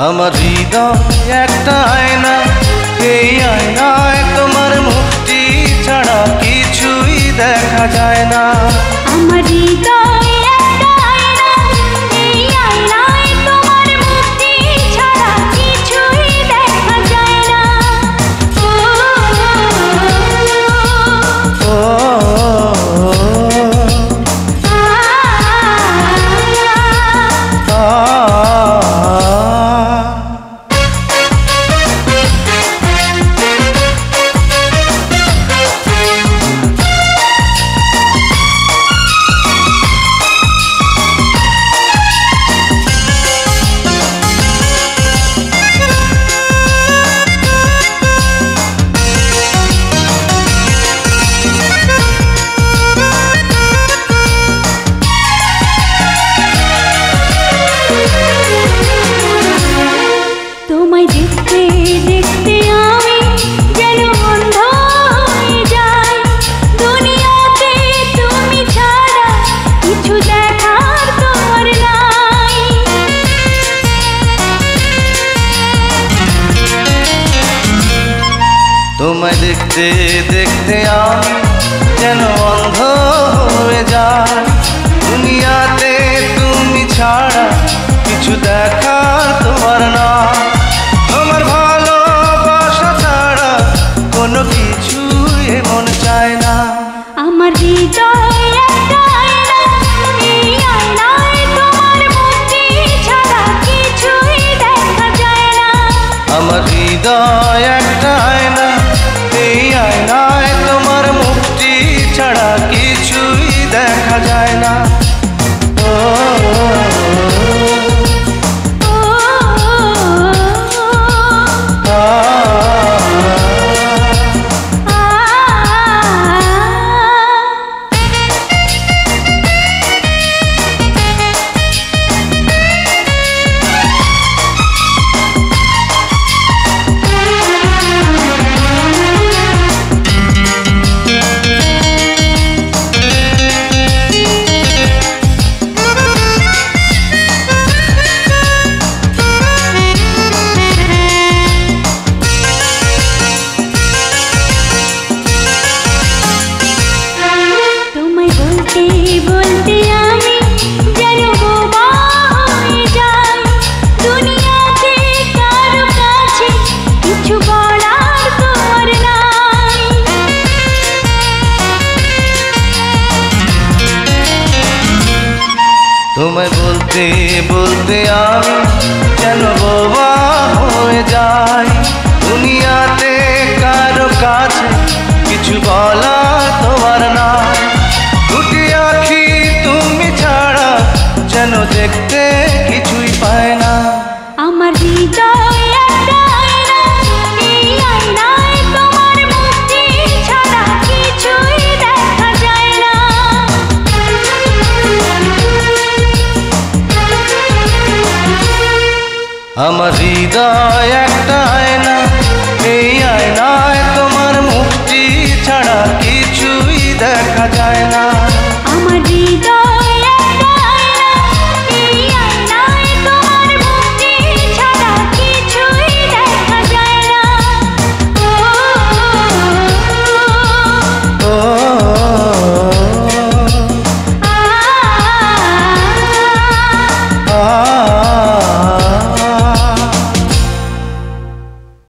আমার হৃদয় একটা আয়না, এই আয়নায় তোমার মুক্তি ছাড়া কিছুই দেখা যায় না। আমার হৃদয় একটা আয়না, এই আয়নায় তোমার মুক্তি ছাড়া কিছুই দেখা যায় না। ও তোমায় দেখতে দেখতে আমি যেন অন্ধ হয়ে যাই, দুনিয়াতে তুমি ছাড়া কিছু দেখার তোমার নাই। তোমায় দেখতে দেখতে আমি যেন অন্ধ হয়ে যাই, দুনিয়াতে তুমি ছাড়া কিছু দেখার তোমার না। তোমার ভালোবাসা ছাড়া কোনো কিছু এমন চায় না। আমার হৃদয় একটা আয়না, এই আয়নায় তোমার মুক্তি ছাড়া কিছুই দেখা যায় না। আমার হৃদয় একটা আয়না, এই আয়নায় তোমার মুক্তি ছাড়া কিছুই দেখা যায় না। বলতে আমি যেন বোবা হয়ে যাই, দুনিয়াতে কারো কাছে কিছু বলার তোমার নাই। তোমায় বলতে বলতে আমি যেন বোবা হয়ে যাই, দুনিয়াতে কারো কাছে কিছু বলার তোমার নাই। দুটি আঁখি তুমি ছাড়া যেন দেখতে কিছুই পায় না। আমার হৃদয় একটা আয়না, এই আয়নায় তোমার মুক্তি ছাড়া কিছুই দেখা যায় না। আমার হৃদয় একটা আয়না, এই আয়নায় তোমার মুক্তি ছাড়া কিছুই দেখা যায় না।